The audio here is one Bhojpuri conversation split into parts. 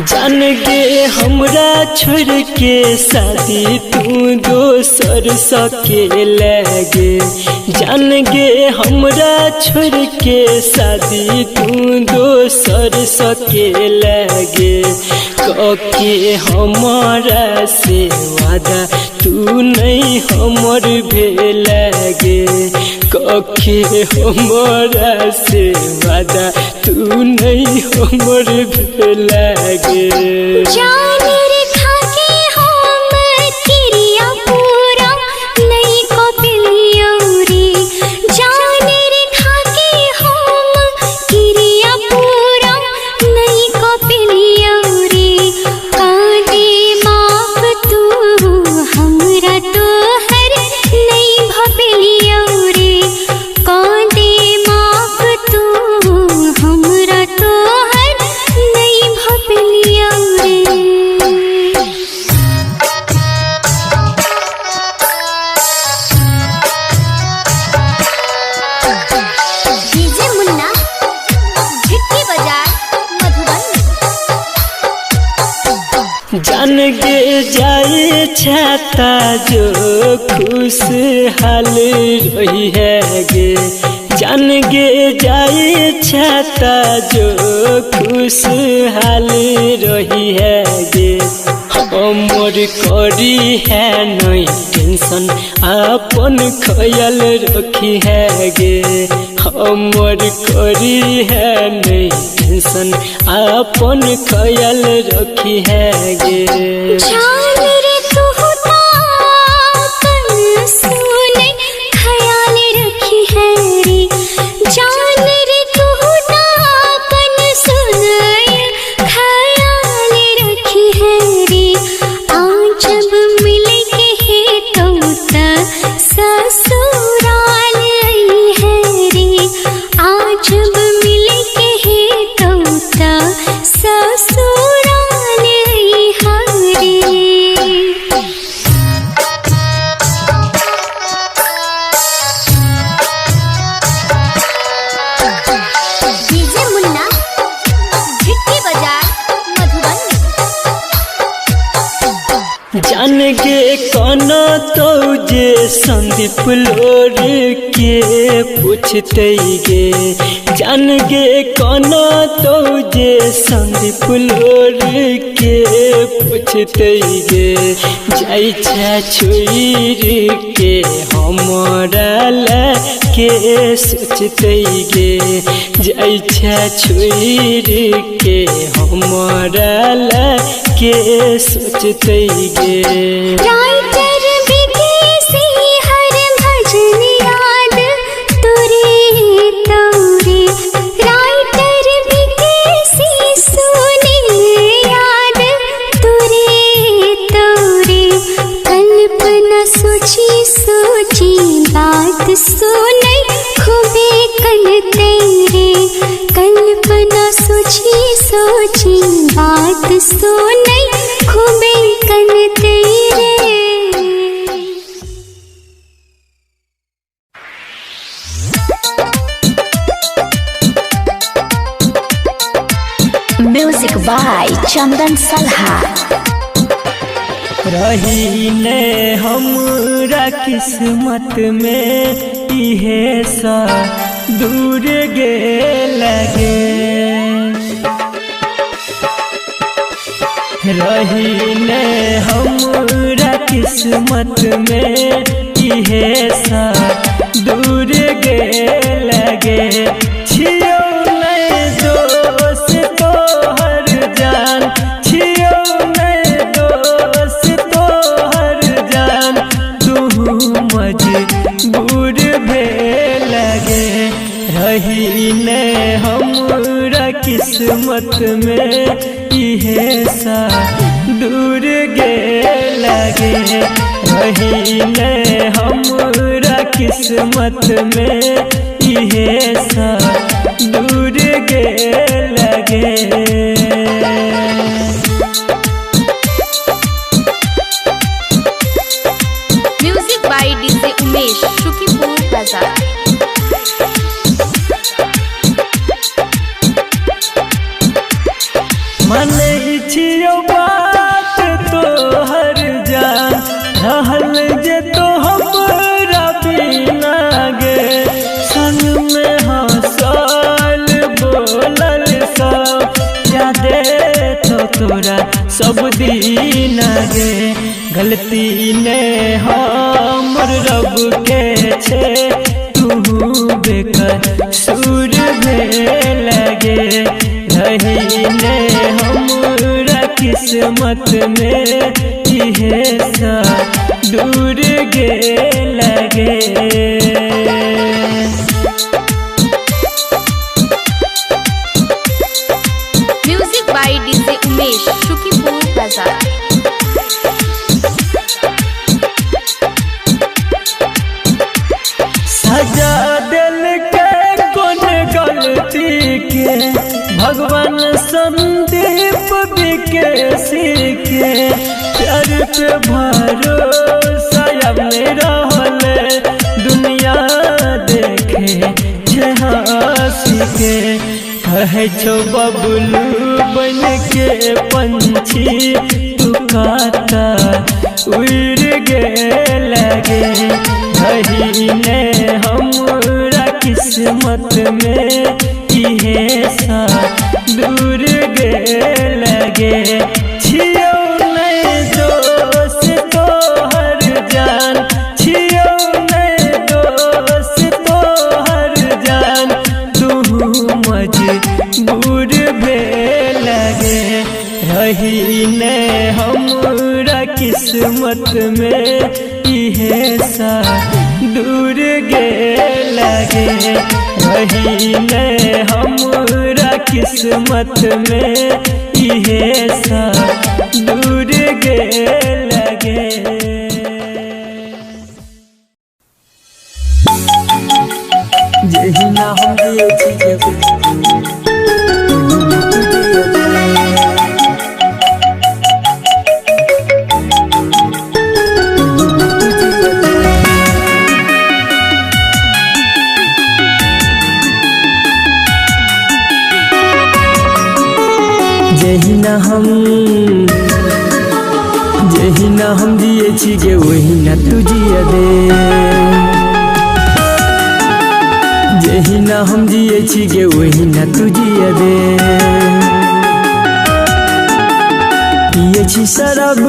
जान गे हमरा छोड़ के शादी तू दोसर सके लगे। जान गे हमरा छोड़ के शादी तू दोसर सके लगे। कके हमारा से वादा तू नहीं हमर भेलगे। कके हमारा से वादा तू नहीं हमर भेलगे। जान रे खाके हम किरिया पूरा नहीं कपिलियो रे। जान रे खाके हम किरिया पूरा नहीं कपिलियो रे। कांदे माफ तू हमरा तोहर नहीं भपिलियो रे। कांदे माफ तू हमरा तोहर नहीं भपिलियो रे। डीजे मुन्ना झिटकी बाजार मधुबनी। जान गे जाए छाता जो खुशहाल रही है गे। जान गे जाए छाता जो खुशहाल रही है गे। हमर करी है नहीं टेंशन अपन ख्याल रखी है गे। हमर करी है नहीं टेंशन अपन ख्याल रखी है गे। जान रे तू कन सुने ख्याल रखी है रे। जान रे तू कन सुने ख्याल रखी है रे। आज जब मिले के तो ससुराल आई है रे। आज जब मिले के तो ससुराल आई है रे। डीजे मुन्ना झिटकी बाजार मधुबनी। जान गे कौन तो जे संदीप लोर के पूछते गे। जान गे कौन तो जे संदीप लोर के पूछते गे। जाई छा छोड़ के हमरा ला के सोचते गे। जाई छा छोड़ के हमरा ला के सोचते गे। राइटर विदेशी हर भजन याद तुरे तोरे। राइटर विदेशी सुने याद तुरे तोरे। कल्पना सोची सोची बात सुने खूबे कल तेरे। कल्पना सोची सोची बात सुने खूबे कल तेरे। म्यूजिक बाय चंदन सलहा। रही ने हमरा किस्मत में इहे सा दूर गे लगे। रही ने हमरा किस्मत में इहे सा दूर गे लगे। छियो नहीं दोस्त तोहर जान। छियो नहीं दोस्त तोहर जान। तू मजबूर भे लगे। रही ने हमरा किस्मत में इहे सा दूर गे लगे। रही ने हमरा किस्मत में इहे सा दूर गे लगे। Music by DJ Umesh Shukipur बाजार। मन छियो बात तो हर जान रहल जे तो हमरा बिना गे संग में हंसल बोलल सब यादे तो तोरा सब दिन गे गलती ने हमर रब के छे तू बेकर सुर भेल गे रही ने हमरा किस्मत में इहे सा दूर गे लगे। Music by DJ Umesh Shukipur बाजार। सजा दिल के कौन गलती के भगवान संदीप विकेसी के प्यार पे भरोसा अब नहीं रहल दुनिया देखे हंसी के कहे छो बबलू बन के पंछी तू काता उड़ गे लगे रही ने हमरा किस्मत में इहे सा दूर गे लगे छियो नहीं दोस्त तो हर जान छियो नहीं दोस्त तो हर जान तू मजबूर भे लगे रही ने हमरा किस्मत में इहे सा दूर गे लगे रही ने हमरा किस्मत में इहे सा दूर गे लगे। यही ना हम दिए जही ना हम दिए छी गे वही ना तू जिया दे जही ना हम दिए छी गे वही ना तू जिया दे पिए छी शराब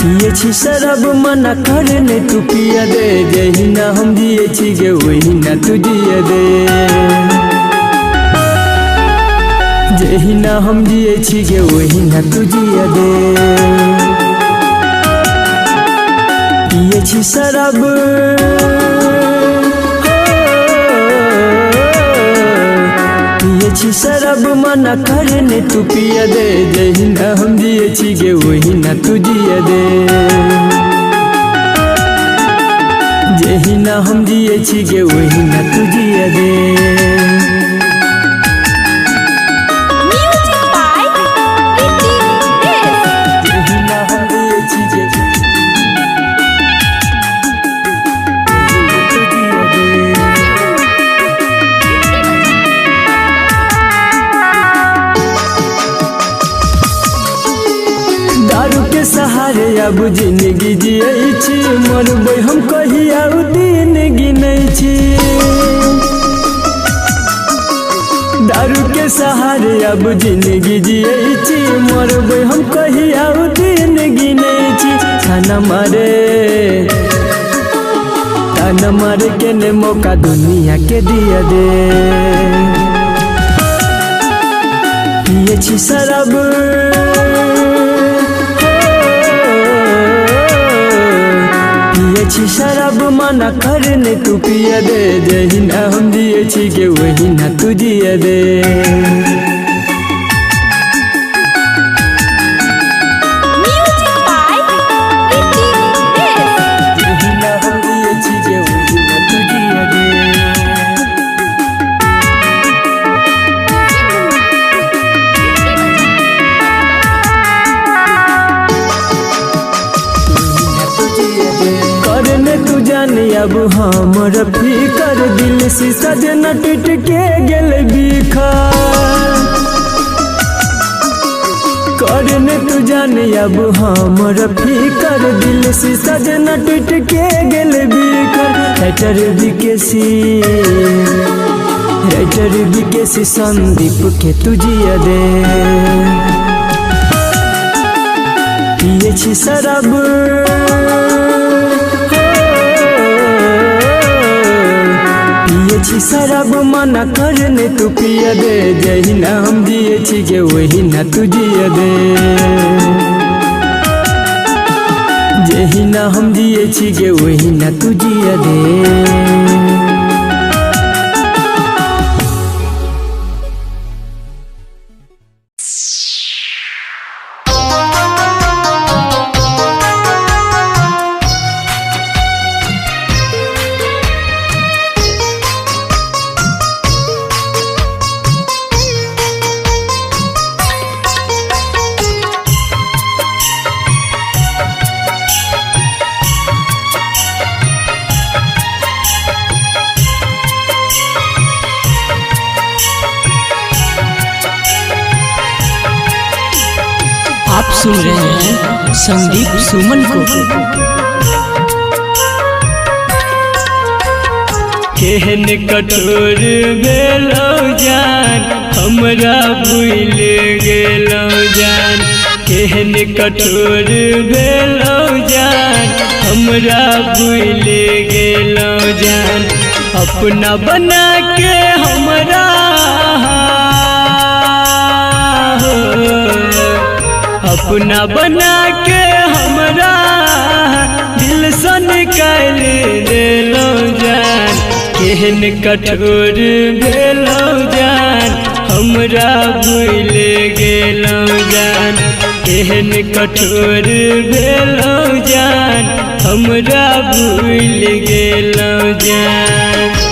पिए छी शराब मना करे ने तू पिया दे जही ना हम दिए छी गे वही ना तू जिया दे जही ना हम दिए छी गे वही ना तू जिया दे पिए छी शराब पिए छी शराब मना करे ने तू पिया दे जही ना हम दिए छी गे वही ना तू जिया दे जही ना हम दिए छी गे वही ना तू जिया दे। सहारे अब जिंदगी जिये छी मरबै हम कहिया दिन गिनै छी दारू के सहारे अब जिंदगी जिये छी मरबै हम कहिया दिन गिनै छी ताना मारे के ने मौका दुनिया के दिया दे पिए छी शराब पिए छी शराब मना करने तू पिया दे जही ना हम दिए छी गे वही ना तू जिया दे जही ना हम दिए छी गे वही ना तू जिया दे। करने तू जाने अब हम हमर फिकर दिल से सजना टूट के गेल बिखर करने तू जाने अब हमर फिकर दिल से सजना टूट के गेल बिखर राइटर विकेसी संदीप के तुझिया दे पिए छी शराब पिए छी शराब मना करने तू पिया दे जही ना हम दिए छी गे वही ना तू जिया दे जही ना हम दिए छी गे वही ना तू जिया दे। आप सुन रहे हैं संदीप सुमन को। केहन कठोर भेलौ जान हमरा भूल गेलौ जान केहन कठोर भेलौ जान हमरा भूल गेलौ जान अपना बना के हमरा अपना बना के हमरा दिल से निकाल देलौ जान केहन कठोर भेलौ जान हमरा भूल गेलौ जान केहन कठोर भेलौ जान हमरा भूल गेलौ जान।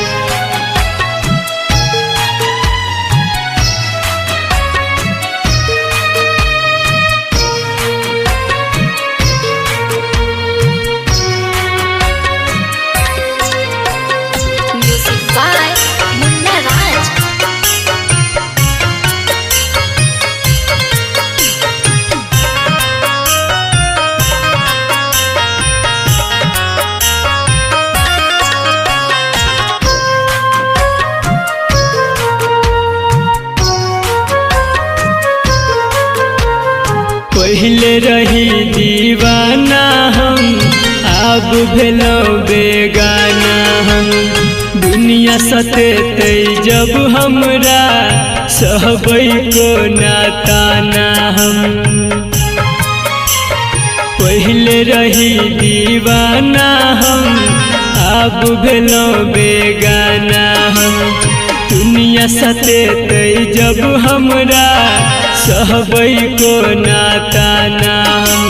पहले रही दीवाना हम अब भेलौ बेगाना हम दुनिया सतेतै जब हमरा सहबै को नाताना हम पहले रही दीवाना हम अब भेलौ बेगाना हम दुनिया सतेतै जब हमरा सहबै को नाताना हम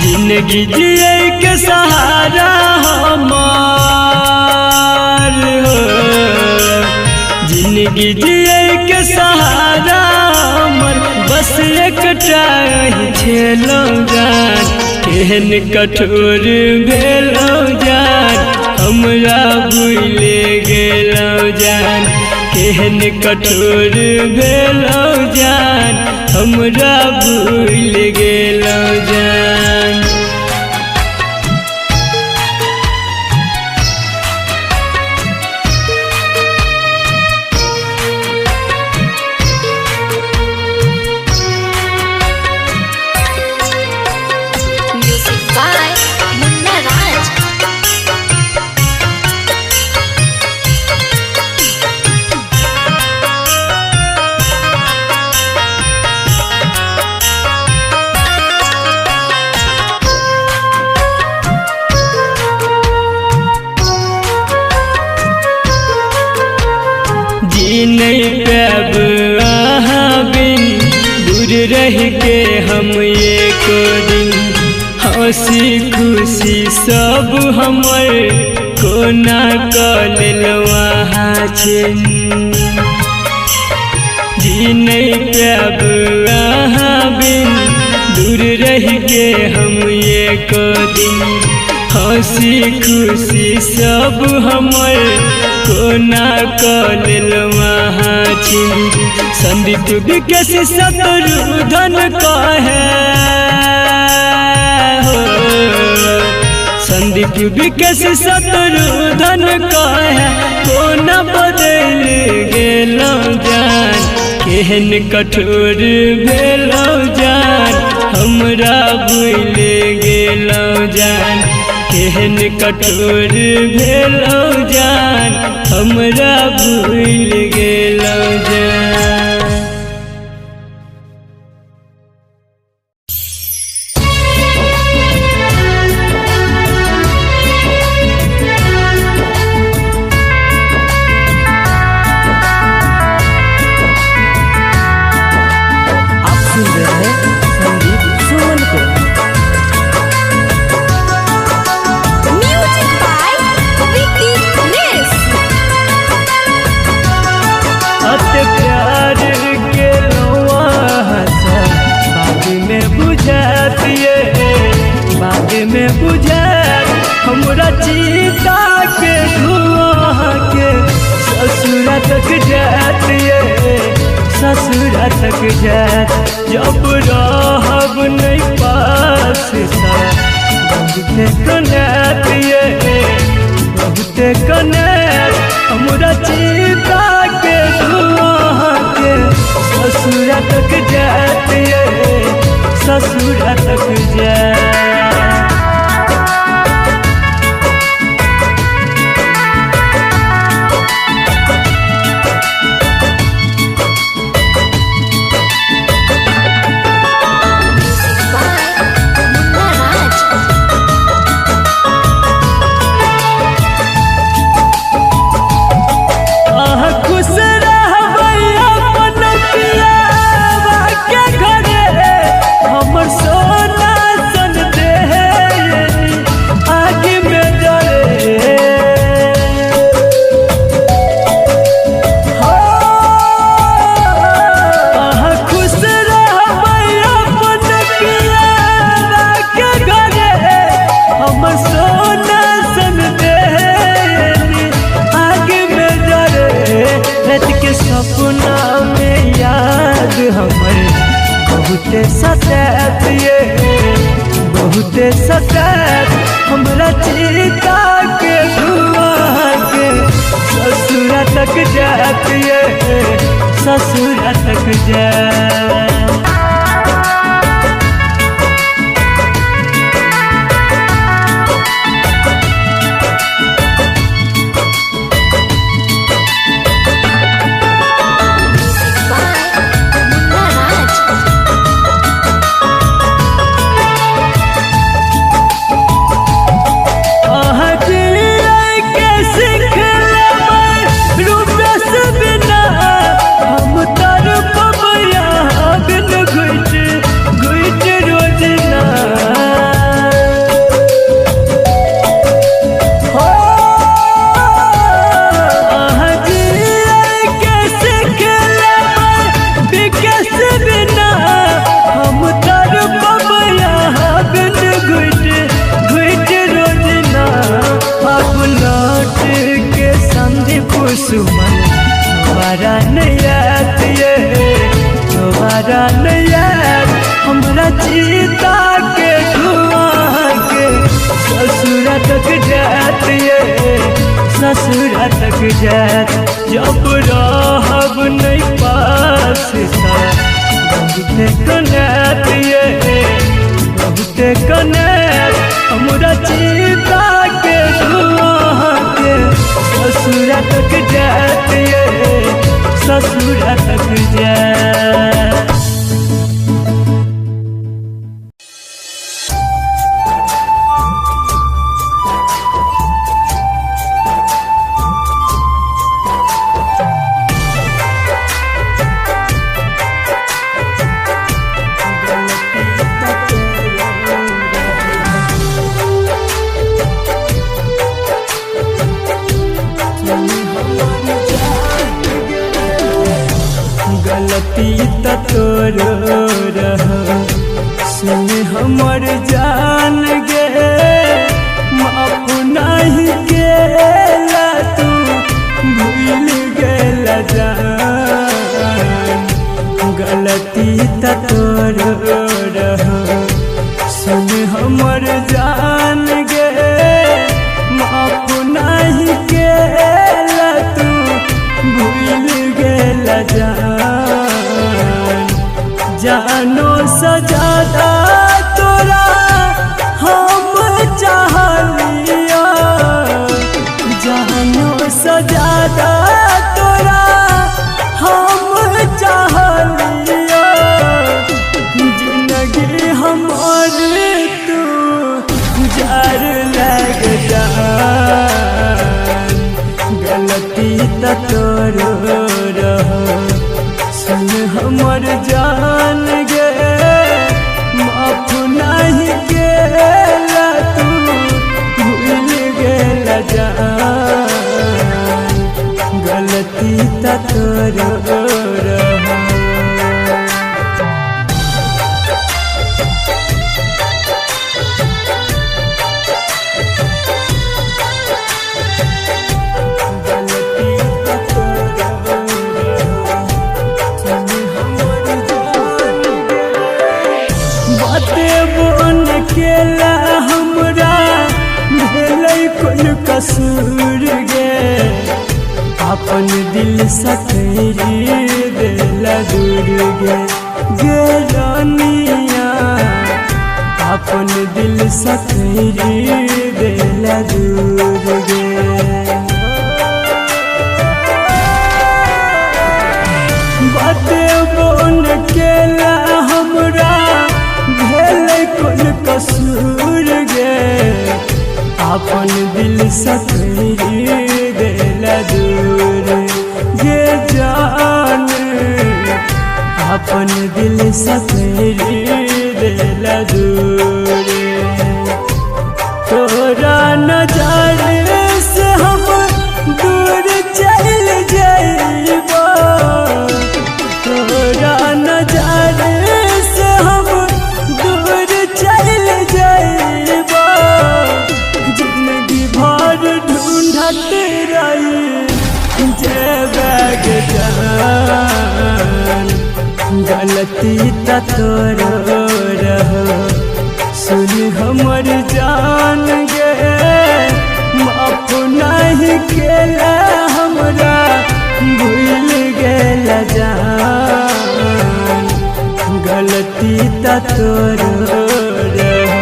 जिंदगी जिए के सहारा हमार हो जिंदगी जिए के सहारा हमर बस एकटा छेलौ जान केहन कठोर भेलौ जान हमरा भूल गेलौ जान केहन कठोर भेलौ जान हमरा भूल गेलौ जान। नहीं पाब अहाँ बिन दूर रह के हम एक दिन हंसी खुशी सब हमर कोना कऽ लेलौ अहाँ छिन जी नहीं पाब अहाँ बिन दूर रह के हम एक दिन हंसी खुशी सब हमर कोना कलिल महाचिन संदीप विकेश शत्रुधन कहे संदीप विकेश शत्रुधन कहे कोना बदल गेलौ जान केहन कठोर भेलौ जान हमरा भूल गेलौ जान केहन कठोर भेलौ जान हमरा भूल गेलौ जान। में बुझे हमरा चिता के धुआं के ससुरा तक जातिए ससुरा तक जात जब रहब नहीं पास बहुते कनेतिए बहुते कनेत हमरा चिता के धुआं के ससुरा तक जातिए ससुरा तक जात। बहुते सतातिए बहुते सतात हमरा चिता के धुआं के ससुरा तक जातिए ससुरा तक जात। दोबारा नहीं हमरा चिता के धुआं के ससुरा तक जातिए ससुरा तक जात जब रहब नहीं पास बहुते कनेतिए बहुते कनेत हमरा चिता के धुआं के ससुरा तक जातिए ससुरा तक जात। गलती त तोरो रह सुन हमर जान गे जान, जानो सजादा तोरा हम चाहलिया, जानो सजादा तोरा हम चाहलिया, जिंदगी हमार तू जार लग जान, गलती त तोरो रहो सुन हमर जान गे, माफ नहीं गेला तू भूल गेला जान, गलती त तोरो रहो। केला हमरा भेलै कोन कसूर गे, अपन दिल सखरी देला दूर गे, गे रानिया अपन दिल सखरी देला दूर गे, बाते बोन केला हमरा भेलै कोन कसूर गे, अपन दिल सखरी देला दूर गे जान, अपन दिल सखरी देला दूर, तोरा नजर से हम दूर चल जाइबो, तोरा नजर से हम दूर चल जाइबो, जिंदगी भर ढूंढत रही जेबग जान, गलती त तोरो रहो सुन हमर जान गे, माफ नहीं केला हमरा भूल गेला जान, गलती त तोरो रहो।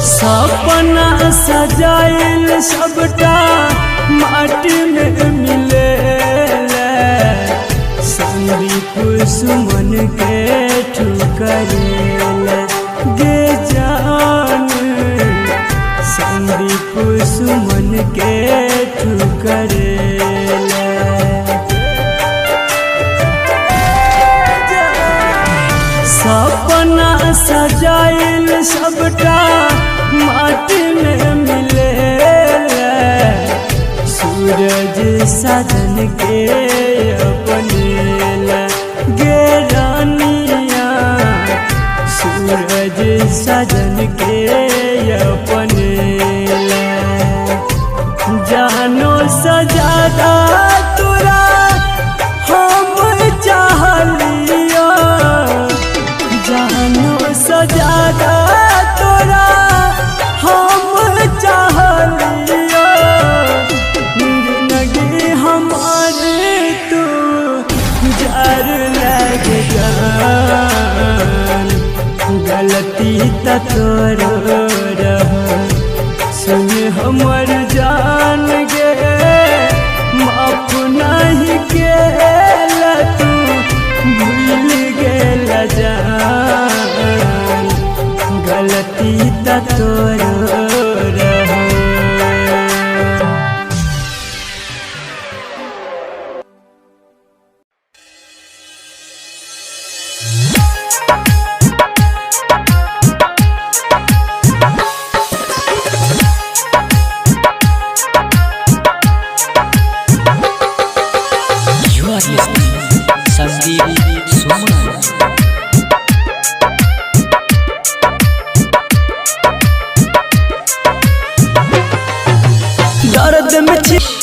सपना सजाइल सबटा माटी में मिले, संदीप सुमन के ठुकरेला गे जान, संदीप सुमन के ठुकरेला, सपना सजाइल सबटा माटी में मिले, सूरज साजन के अपनेला गे रानिया, सूरज साजन के अपनेला, जानो सजादा तोरा हम चाहलिया, जानो सजादा तोरा हम चाहलिया, जिंदगी हमार तू जार लग जान, गलती त तोरो रहो सुन हमर जान गे, माफ नहीं केला तू भूल गेला जान, गलती त तोरो रहो।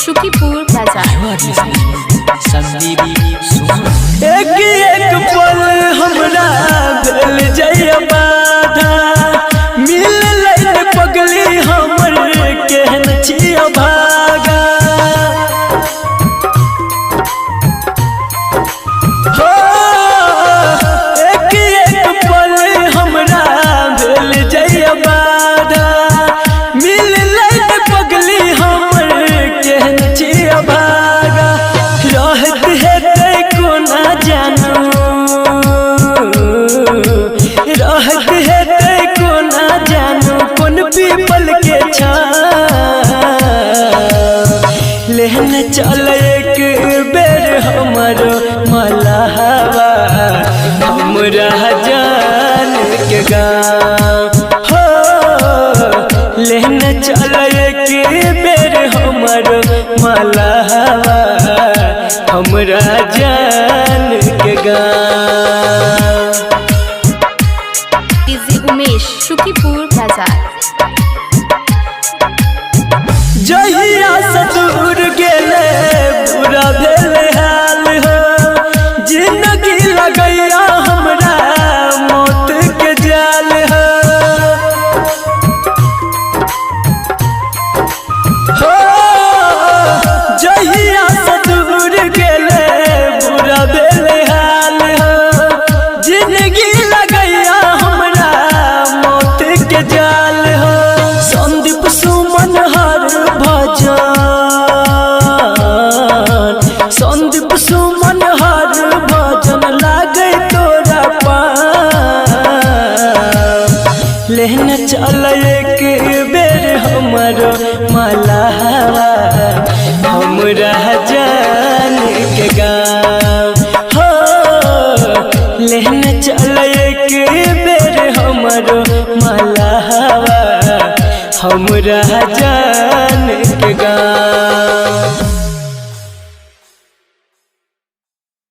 शुकीपुर बाजार। बाजार। You are listening Sandeep Suman. एक एक पल हमरा भेल जय बाधा मिल लैन पगली हमर केहन छिय भागा हो एक एक पल हमरा भेल जय बाधा मिल लैन पगली हमर केहन छिय भागा रहत हेतै कोना जानू रहत हेतै कोना जानू कोन पीपल के छाँव लेहन चल एक बेर हमर मलहवा हमरा जान के गाँव हो लेहन चल एक बेर हमर मलहवा हमरा जान के गाँव। डीजे उमेश शुकीपुर बाजार। जहिया से दूर गेले बुरा भेल हाल हो जिंदगी लगैया हमरा मौत के जाल हो जहिया से दूर गेले बुरा भेल हाल हो जिंदगी लगैया हमरा मौत के जाल हो संदीप सुमन हर भजन संदीप सुमन हर भजन लागे तोरा पाँव लेहन चल एक बेर हमर मलहवा हमरा जान के गाँव हो लेहन चल एक बेर हमर मलहवा हमरा जान के गाँव।